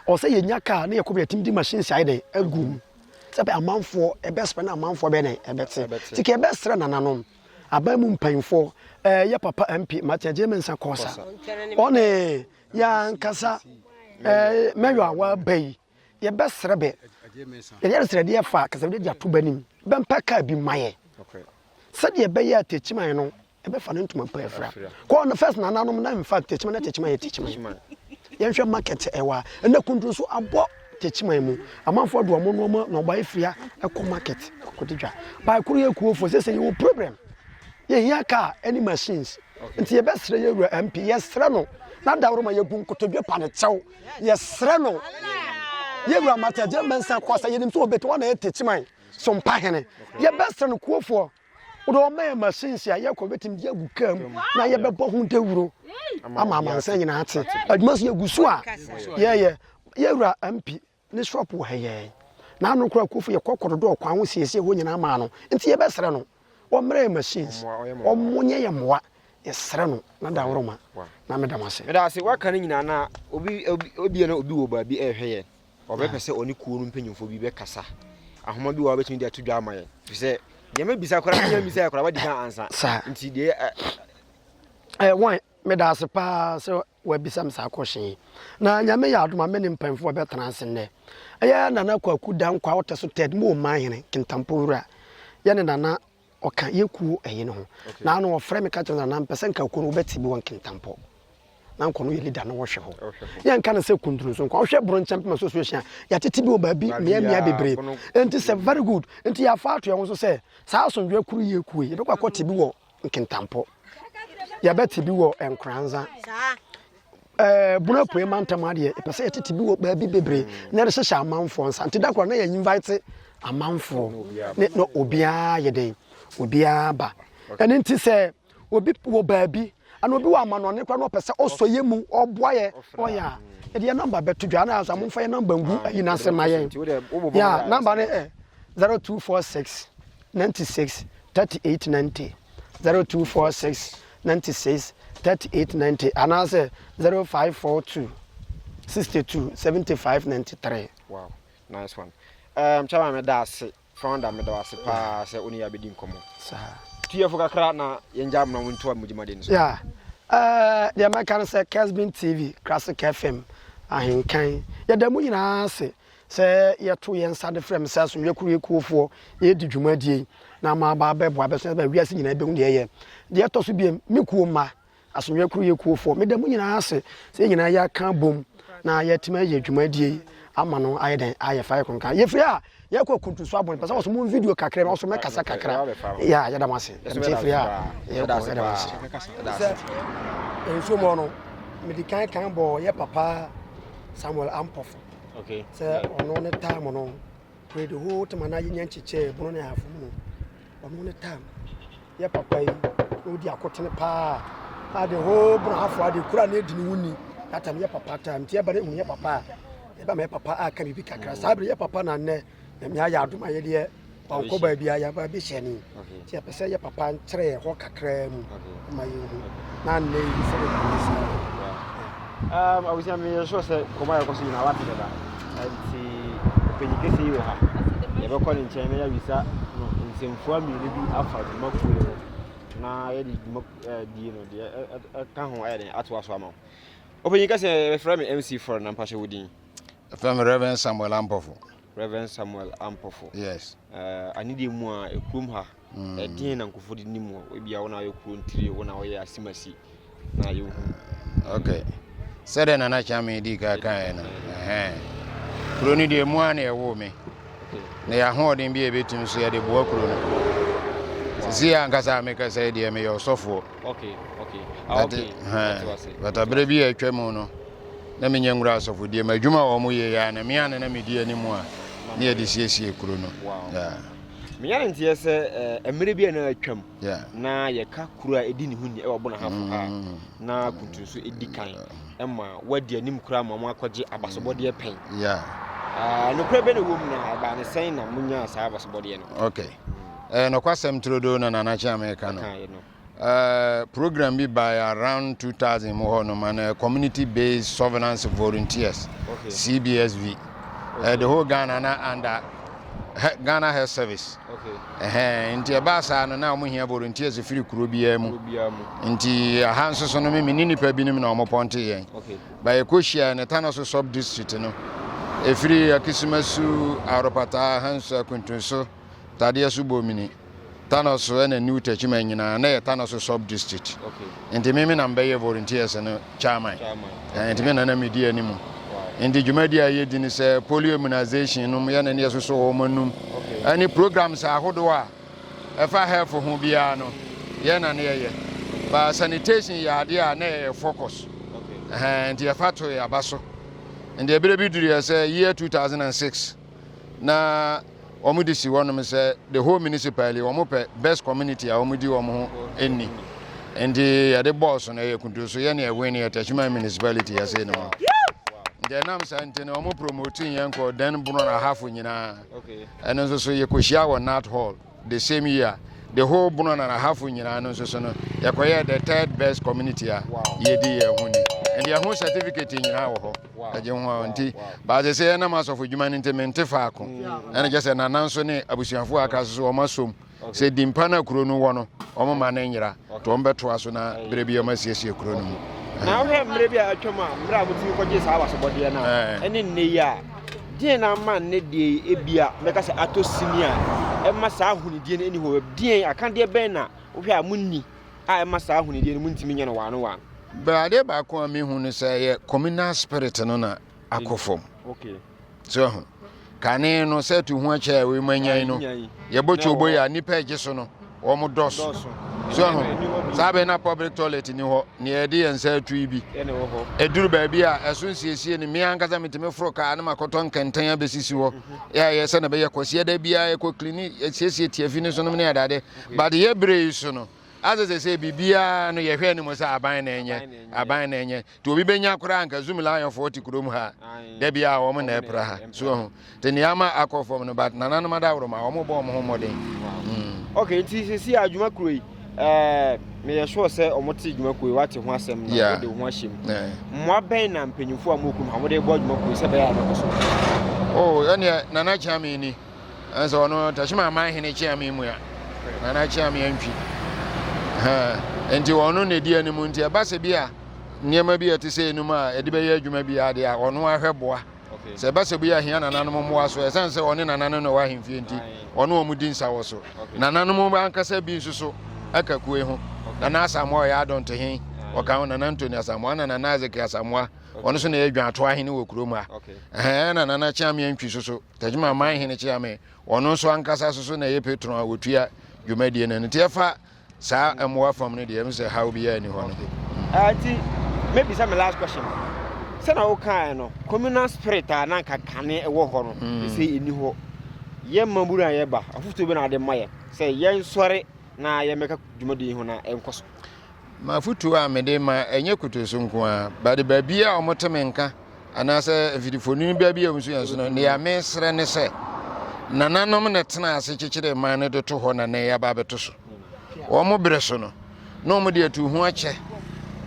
o say ye nya ka na ye ko be tim di machine sai de agum sabe amanfo e be spend amanfo be ne e bete ti ke be sra nananom abamu mpanfo ye papa MP Martin Jemensa Kosa one ya nkasa meyo awa bai ye be srebe ye srede ye fa kasa de ato banim be mpaka bi maye sade ye be ye atechiman no e be fa no ntuma pa efra ko on first na nanom na in fact techiman ye techiman ye hwe market ewa na kuntu so abo techiman mu amanfo do mo no no ba efia e ko market ko didwa ba kuru ye kuofo say you problem ye hia ka any machines nti ye besre ye wura MP ye sre no na dawro ma ye gun kotodwe pa ne chew ye sre no ye wura mataje mensa kwasa ye nim so obeto na ye techiman so mpa hene ye besre no kuofo do ma machines ya ye ko betim ye gu kam na ye bebo hu dawuro ama mansa nyina ate aduma so ye gu so a ye wura MP ne shop wo heye na anu kura kuofo ye kokodo do kwa ho siesie ho nyina ma no nti ye besre no omre machines omunye ye moa yesre no na da woroma na medamase medase waka ne nyina na obi na obi wo ba bi ehweye obepese oni kuo no mpanyimfo bi be kasa ahoma bi wa betumi de atodwa amaye se ye mebisa kora ye misa kora wadi kan ansa nti de wan medase pa se wa bisa msa akohye na nyame ya adoma me ne mpanfo be transende aya nana kwaku dan kwa woteso ted mo manhene kintampo wura ye ne nana oka yeku eyene ho na anu ofre me ka tena na mpese nka kunu beti bi won kintampo na nkono ye leader no wo hwe ho ye nka na se kunduru so nko hwe bron champion association ya tete bi oba bi mia bebre enti se very good enti ya fa ato ye so se sa asondwe kuru ye ku ye bekwa ko tibi wo kintampo ya beti bi wo enkranza buna poe mantama de pese ye tete bi wo ba bi bebre na re hye amanfo nsa enti da kwa na ye invite amanfo no obia ye den obia ba ene nti se obi wo baabi ana obi wa amano ne kwa no pese osoye mu oboaye oya e de number betudwa na aso amfa ye number ngu ayi na semaye ya number ne 0246 96 3890 0246 96 3890 ana se 0542 62 75 93 wow nice one chama me dase founder me dase pa se oni ya bedi nkomo sa tiye fuka kra na yenjam na wonto amujimade nso yeah the American say Casbin TV Classic FM ahinkan ya da mu nyina se ye to ye nsa de frem se so yekuru yekuofo ye di dwumadie na ma ba bebo abeso ba wiase nyina be hu de to so biem mekuo ma aso yekuru yekuofo me da mu nyina se nyina ya kan bom na ye tima ye dwumadie ama no ayeden ayefa yekonka ye free a ye ko kuntuso abon pesa so mo video kakra na so me kasa kakra ya ya da mase ye free a ye da mase so mo no medical kan bo ye papa Samuel Ampof okay say ono ne time no we the whole time na yin chiche bono ne afu mu ono ne time ye papa yi o di akotene pa the whole bono afu ade kura na edini wuni that time ye papa time tie bare hu ye papa ba me papa aka bibi kakra sabre ye papa na ne me aya adoma ye de onko ba bia ya ba bi hyeni ti apese ye papa nkyere ho kakra mu ma ye hu na ne yi for I was sure say koma ya kosi na wati da anti penyike si yo ha ye be call nchen na ya wisa no nsemfua mi ne bi afa mafu na ye di di no de ka ho aye den ato aso ama openyike se be frame MC for na mpashe wodin from Reverend Samuel Ampofo. Reverend Samuel Ampofo. Yes. Ani de mu a ekrum ha. E din na nkofo di ni mu e bia wona ekru ntire wona wo ye asimasi na ye hu. Okay. Sede na na chama di ka kan na. Kuro ni de mu ana e wo me. Na ya ho odin bi e betum so ye de bo kuro no. Sisi ankasa me ka say de me yo sofo. Okay. Okay. But abere bi e twam no. Na me nyangura asofo die madwuma wo mo ye ya na me ana na me die ani mu a na ye de siesie kuro no. Yeah. Me yan ntie se emere bi na atwam. Yeah. Na ye ka kuro a edi ni hu ni e wo bona hafo ha. Na kuntunso edi kan. Emma wadi anim kura ma mo akwaje abasobode pen. Yeah. No kura be na wo mu na ba ne sen na munya sa abasobode no. Okay. No kwasem trodo na na cha America no. Program be by around 2000 more no man community based surveillance volunteers. Okay. CBSV. The whole Ghana na under Ghana Health Service. Okay. Nti abasa no na omo hia volunteers free kuro bia mu. Nti ahanso so no me ni pa binim na omo ponte yen. Okay. By Ekohia ne Tanoso sub district no. E free Akisumasu Aropata Hanso Kuntunso Tadia Subomini. Tanoso and a new Techman nyina na Tanoso sub district. Okay. Nti me na mbeye volunteers no chairman. Nti me na na media ni mu. Nti jumadia ye di ni se polio immunization no ya na ne so ho manum. Any programs ahodo a efa health ho bia no ye na ne ye. Ba sanitation ya ade a na focus. Okay. Nti efa to ya baso. Nti ebere bi duru ya say year 2006 na omudisi wonom say the whole municipality omope best community a omudi omo eni. Nti ya the boss na ye kuntu so ye na e win ye Tachima municipality ya say no. The nam santene omo promoting yanko den buno na half nyina. Okay. And so ye koshia wo Nat Hall the same year. The whole buno na half nyina no so no. Ye koye the third best community a ye di ye huni. And the whole certificate nyina wo ho. Aje ho anti ba ze say na maso fodwuma ni ntemente fa ko. And just na nanso ne abusuafo aka so o masom. Se dimpa na kuro no wo no omo ma na nyira. To ombeto aso na berebi o masiesie kuro no mu. Na we mre bia atwama mra abutimi koje sa abasobode na ene nne ya die na ma nne die ebia meka se ato senior e ma sa ahunidie eni ho die akande ben na wo hwa munni a e ma sa ahunidie no muntimi nya no wano wa ba ade ba ko ami hu no say ye communal spirit no na akofom. Okay. So kane no say to hu a cha we manyan no ye bocho boya nipa ege so no wo mo doso. So sabe na public toilet ni ho ni e de ensa atu bi eduru ba bi a eso nsiesie ni me ankaza meteme fro ka na makoto nkantan abesisi ho ya ye se na be ye kosie da bia ye ko clinic siesie tiafi ni so no ne adade but ye bre so no azeze se bibia no ye hwe ni mo sa aban na enye to obi benya kora anka zoom lion 40 krom ha da bia wo mo na epra ha so te ni ama akofom no but nananu madawro ma wo mo bo mo ho moden. Okay, nti si adwuma kroi me ye sure say omoti dwuma koi wate ho asem na de ho ahyem mo ben na mpanyimfo a mokum ha mo de bo dwuma koi se be ya na so ene nana chami ni anso ono Tachima man hene chami mu ya nana chami antwi enti ono ne di animu nti aba se bia niema bia te se enum a ede be ya adwuma bia de a ono ahweboa se ba se bia hia nananom mo aso esan se one nananom no wa hemfie nti ono omudi nsa wo so nananom ankasa bi nsuso aka kuwe ho na Asamoah ya don't hin o ka na Anthony Asamoah na Isaac Asamoah ono so na edwan ato ahene wo kurom a na chiame antwi so Tachima man hene chiame ono so ankasa so na ye Petron a wotua dwumadie na nti efa sa emoa fam ne de em se how be ya ni ho no ati maybe some last question say na o kan no communal spirit a na kakane e wo ho no say eni ho ye maburu a ye ba afuto be na de maye say ye nsore na ye meka dwumadi ho na enkoso mafutu a mede ma enye kutoso nko a ba de ba bia o motemenka anaasɛ afidifoni bia bi a musu yɛn so no ne ya mesrɛ ne sɛ nananom ne tena ase kyekyere man no de to hɔ na ne ya ba beto so wɔn brɛ so no na wɔn de atu ho akyɛ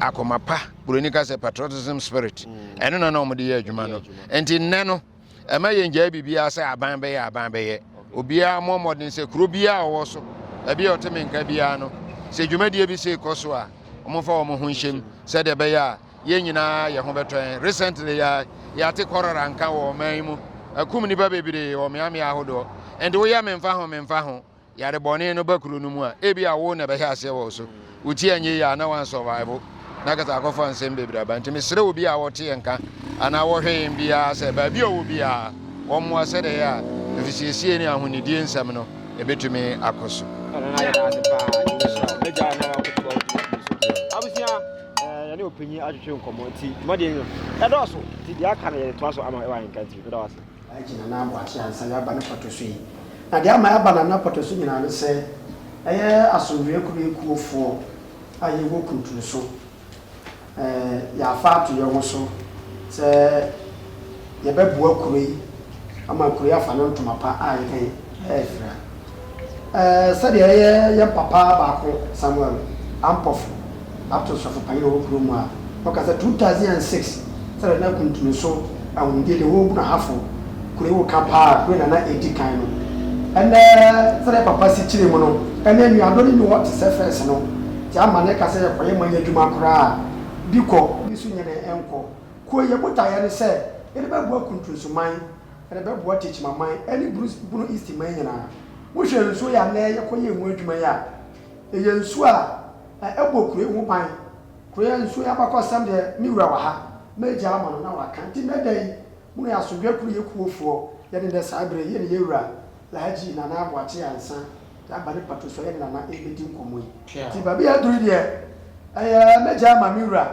akoma pa buroni ka sɛ patriotism spirit ɛno na wɔn de yɛ adwuma no enti nnɛ no ɛma yɛn gyaa bibia sɛ aban bɛyɛ obiara mmɔmmɔden sɛ kuro biara ɔwɔ so ebi a ɔteme nka biara no sɛ dwumadie bi sɛ kɔ so a ɔmofa wɔn ho nhyɛm sɛdeɛ ɛbɛyɛ a yɛn nyinaa yɛ ho bɛtɔn recently yɛate kɔrɔra nka wɔ ɔman mu akum nipa bebree wɔ mmeammea ahodoɔ ɛnti woyɛ memfa ho yɛade bɔne no bakuro no mu a ebi a wo na ɛbɛhɛ aseɛ wɔ so woti anyɛ yi a na wan survival na kasa akɔfa nsɛm bebree aba nti mesrɛ obi a wɔte yɛn ka anaa wɔhwɛ yɛn biara sɛ baabi a wɔ biara wɔmmoa sɛdeɛ a ɛfisiesie ne ahonidie nsɛm no ɛbɛtumi akɔ so yɛne ɔpanyi atwetwe nkɔmmɔ nti dwumadeɛ no ɛdɔɔso nti deɛ aka no yɛtoa so ama ɛwɔ ahenka nti bɛda wase agyina na aboakye ansa yɛaba ne pɔtɔ so yi na deɛ ama yɛaba na pɔtɔ so nyinaa ne sɛ ɛyɛ asomdwoeɛ kuro ekuofoɔ a yɛwɔ kuntunu so yɛafa ato yɛn ho so sɛ yɛbɛboa kuro yi ama kuro yi afa no ntoma pa a yɛka ɛɛfira sɛdeɛ ɛyɛ yɛ papa baako Samuel Ampɔfo ato sɔfo panyin wɔ kuro mu a ɔkasa 2006 sɛdeɛ na kuntunu so ahomdie de wɔ na hafo kuro yi wɔ ka paa kuro na ɛdi kan no ɛnɛ sɛdeɛ papa si kyerɛ mu no ɛnɛ nnuadɔ ne wɔ te sɛ fɛs no nti ama ne ka sɛ yɛkɔyɛ ma yɛ adwuma koraa bi kɔ bi so nyɛ ne ɛnkɔ kuro yɛ botaeɛ ne sɛ yɛde bɛboa kuntunsuman yɛde bɛboa tekyimaman ɛne bunu east man nyinaa wohwɛ nsuo yɛ anɛ yɛkɔyɛ mu adwuma yi a ɛyɛ nsuo a ɛbɔ kuro ho ban kuro yɛ nsuo yɛ abakɔ sɛm deɛ ne wura wɔ ha mɛgya ama no na waka nti mɛda yi mu yɛ asomdwoeɛ kuro yɛ kuofoɔ yɛde dɛ saa berɛ yɛne yɛwura Lahaji Nana Aboakye ansa yɛaba ne pato so yɛne Nana ɛbɛdi nkɔmmɔ yi nti baabi yɛaduru deɛ ɛyɛ mɛgya ama me wura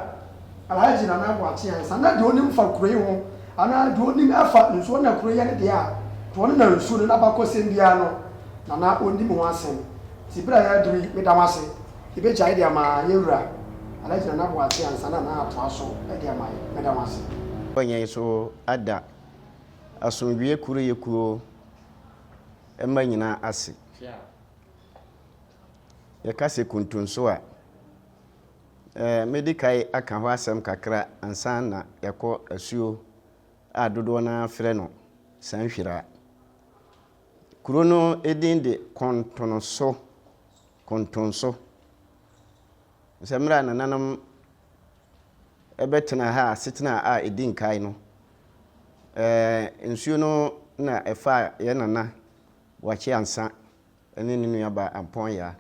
Lahaji Nana Aboakye ansa na deɛ onim fa kuro yi ho anaa deɛ onim afa nsuo na kuro yɛ ne deɛ a deɛ ɔne na nsuo no n'abakɔ sɛm biara no Nana onim ho asɛm nti berɛ a yɛaduru yi medam ase yɛbɛgya de ama yɛwura Lahaji Nana Aboakye ansa na atoa so de ama yɛ medam ase ɔnyɛ so ada asomdwoeɛ kuro yɛ kuo ɛma nyinaa ase yɛka sɛ kuntunso a medikai aka hɔ asɛm kakra ansa na yɛkɔ asuo a dodoɔ no frɛ no Sanhwiraa kuro no edin de kontonso sɛ mmerɛ a nananom ɛbɛtena ha asetena a ɛdi nkae no nsuo no na ɛfa yɛ nana Aboakye ansa ɛne ne nuaba Ampɔnya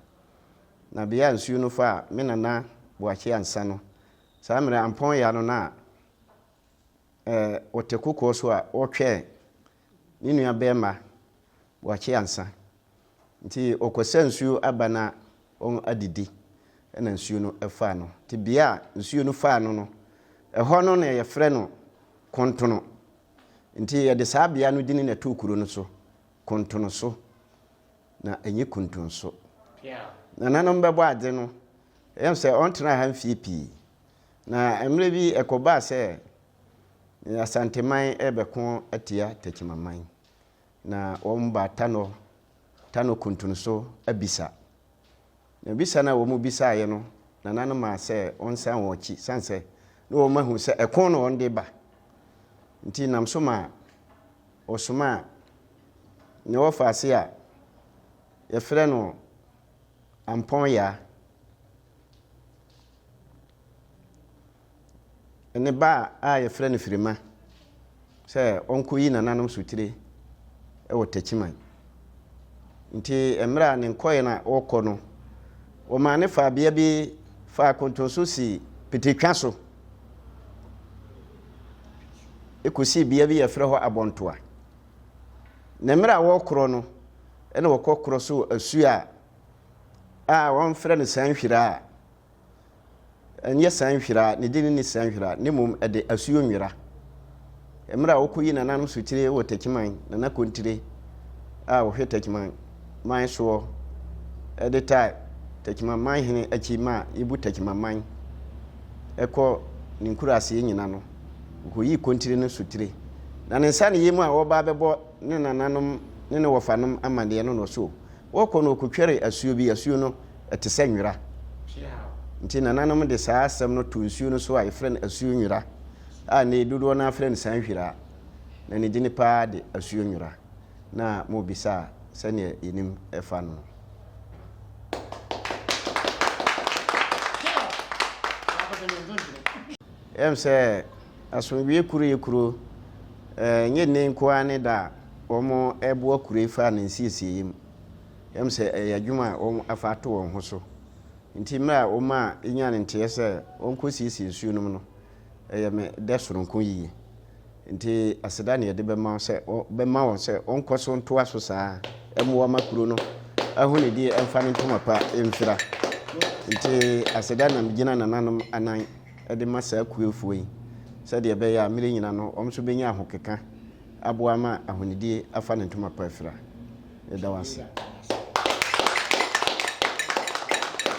na bea nsuo no fa a me nana Aboakye ansa no saa mmerɛ Ampɔnya no na ɔte kokɔ so a ɔtwɛ ne nua bɛrima Aboakye ansa nti ɔkɔsɛ nsuo aba na ɔn adidi ɛna nsuo no ɛfa no nti bea nsuo no fa no ɛhɔ no na yɛfrɛ no Kontono nti yɛde saa bea no dini na to kuro no so Kontono so na enye kuntunso na nanom bɛbɔ ade no ɛyɛ sɛ ɔntena ha mfie pii na emre bi ɛkɔba sɛ asanteman ɛbɛko atia tekyimaman na wɔn ba tano kuntunso abisa na bisa na wɔn bisa yɛ no na nanom ma sɛ ɔnsan wɔn akyi sanse na wɔn mahu sɛ ɛko no wɔn de ba nti nam so ma ɔsoma ne wɔfa ase a yɛfrɛ no Ampɔnya ne ba a yɛfrɛ no Firima sɛ ɔnkɔyi nananom sotire ɛwɔ Takyiman nti mmerɛ a ne nkɔyɛ na ɔkɔ no wɔma ne fa bea bi fa kontonso si petetwa so ɛkɔsi bea bi yɛfrɛ hɔ Abɔntoa na mmerɛ a wɔkorɔ no ɛna wɔkɔkorɔ so asu a wɔn frɛ no Sanhwiraa ɛnyɛ Sanhwiraa ne din ne Sanhwiraa ne mom ɛde asuo nwira mmerɛ a wɔkɔyi nananom sotire wɔ Takyiman nana kontire a wɔhwɛ Takyiman man soɔ ɛde taa Takyiman man hene akyi ma yɛbu Takyiman man ɛkɔ ne nkuru aseɛ nyina no ko yi kontire no sutire na ne nsa ne yemu a wo ba bebo ne nananom ne ne wofanom amade no no so wo ko no kotwere asuo bi asuo no ete senwira nti nananom de saa asem no to nsuo no so a yefren asuo nwira a ne dodo na afren sanhwira na ne dini pa de asuo nwira na mo bisa sane enim efa no say asomwie kuru yekuro nye ne nkoa ne da omo ebo kuru fa ne nsiesie yim say adwuma omo afato won ho so nti mra oma enya ne nte say onko siesie nsuo no no me de soronko yi nti aseda ne yede bema say bema won say onko so nto aso saa emo makuro no ahu ne die emfa ne ntoma pa emfira nti aseda na mgina nananom anan ede masa akuefuo yi sede be ya mere nyina no omso benya ahokeka aboa ma ahonidie afa ne ntoma pa afira eda wase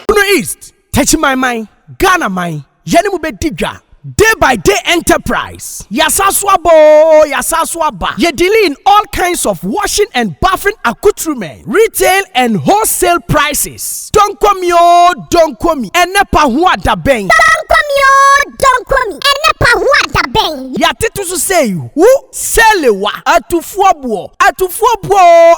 Uno East touch my mind Ghana mind yani mu be digwa Day by day enterprise. Yasaswabo, Yasaswaba. Ye deal in all kinds of washing and bathing accoutrement, retail and wholesale prices. Don't come yo, don't come me. Enepa huwa da beng. Don't come yo, don't come me. Enepa huwa da beng. Yatitu su say who selewa atufuabuo,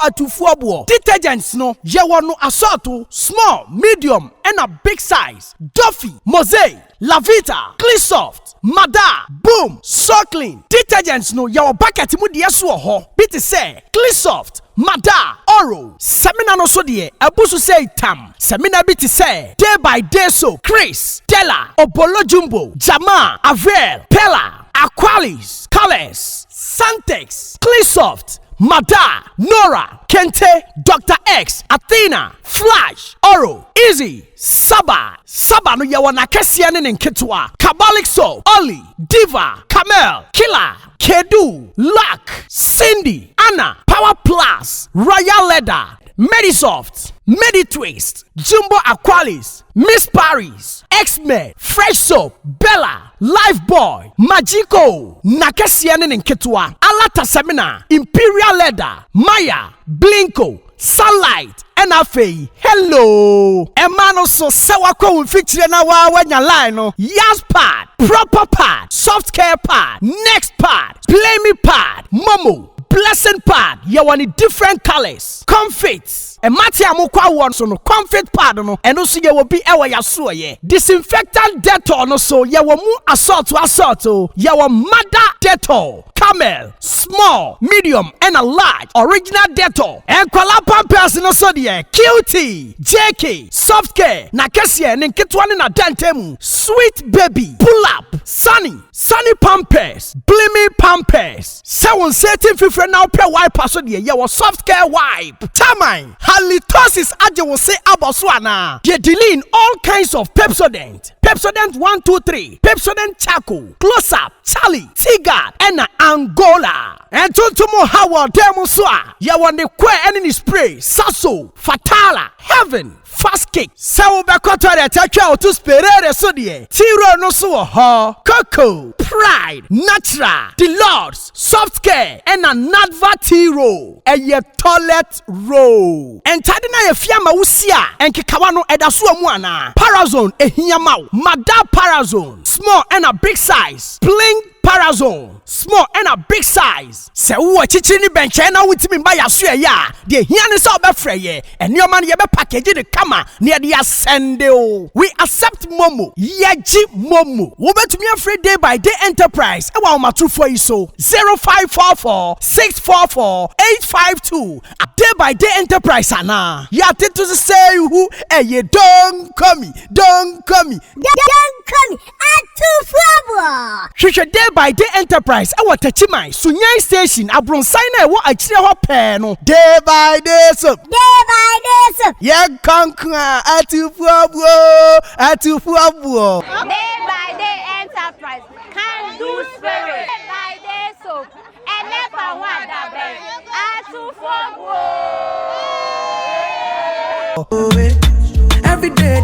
atufuabuo. Detergents no ye wano assorto small, medium and a big size. Duffy, Mosaic, Lavita, Cleansoft, Mada, Boom, So Clean. Detergents no yawa bucket mu de so ho. Bit say Cleansoft, Mada, Oro. Semina no so de abusu say tam. Semina bit say Day by Day so Chris, Della, Obolo Jumbo, Jama, Avel, Pella, Aqualis, Colors, Santex, Cleansoft, Mada, Nora, Kente, Dr. X, Athena, Flash, Oro, Easy, Saba no yawana kesiane nketwa, Kabalik Soap, Oli, Diva, Camel, Killer, Kedu, Luck, Cindy, Anna, Power Plus, Royal Leather, Medisoft, Meditwist, Jumbo Aqualis, Miss Paris, X-Men, Fresh Soap, Bella, Lifebuoy, Magico, Nakesiane nketwa, Alata Semina, Imperial Leather, Maya, Blinko, Sunlight, NFA, hello. Emano so sewa kwa feature na wanya line no. Yas pad, proper pad, soft care pad, next pad, play me pad, Momo, blessing pad. You want different colors, comfits. And Mati amukwa one so no comfort pad no. And also you will be ewa yasuo ye. Disinfectant Dettol no so you will mu assault. You will Mada Dettol, Camel, small, medium and a large original Dettol. And kwala pampers no so de QT, JK, soft care, Nakesia Ninketwani na Dantemu, sweet baby, pull up, sunny pampers, blimmy pampers. Someone certain fifre now per wipe so de you soft care wipe. Tamine, halitosis aje will say aboswana. Ye dealing all kinds of Pepsodent. Pepsodent 1, 2, 3, Pepsodent Charcoal, Close Up, Charlie, Tigard, and Angola. And Tuntumo Howard Demuswa. Ya want the queer enemy spray, Sasso, Fatala, Heaven, Fast Kick, Sao Bakota, Taka to Sperere Sodie, Tiro no so ha, Coco, Pride, Natural, The Lords, Soft Care, and a Nadva Tiro, and your toilet roll. And Tadina Fiamma Usia, and Kikawano Edasuamwana, Parazone, Ehiamau, Mada Parazone, small and a big size, Bling Parazone, small and a big size. Se uwa chichini benche na witimi mba ya suya ya. Die hiani sa obe freye. And your man yebe package de kama. Ni adi ya sende o. We accept Momo. Yeji Momo. Ube tumi ya free day by day enterprise. Ewa umatu for iso. 0544-644-852. A day by day enterprise ana. Ya titu say who. Ye don't come me. Don't come me. Don't come me. Atu fwabo. Shisha day by day enterprise. Ewa Techimai. Sunyai station. Abronsai na ewa achire ho pe no. Day by day so. Day by day so. Ye kankwa atu fwabo. Day by day enterprise. Can do spirit. Day by day so. Enepa wada be. Atu fwabo. Every day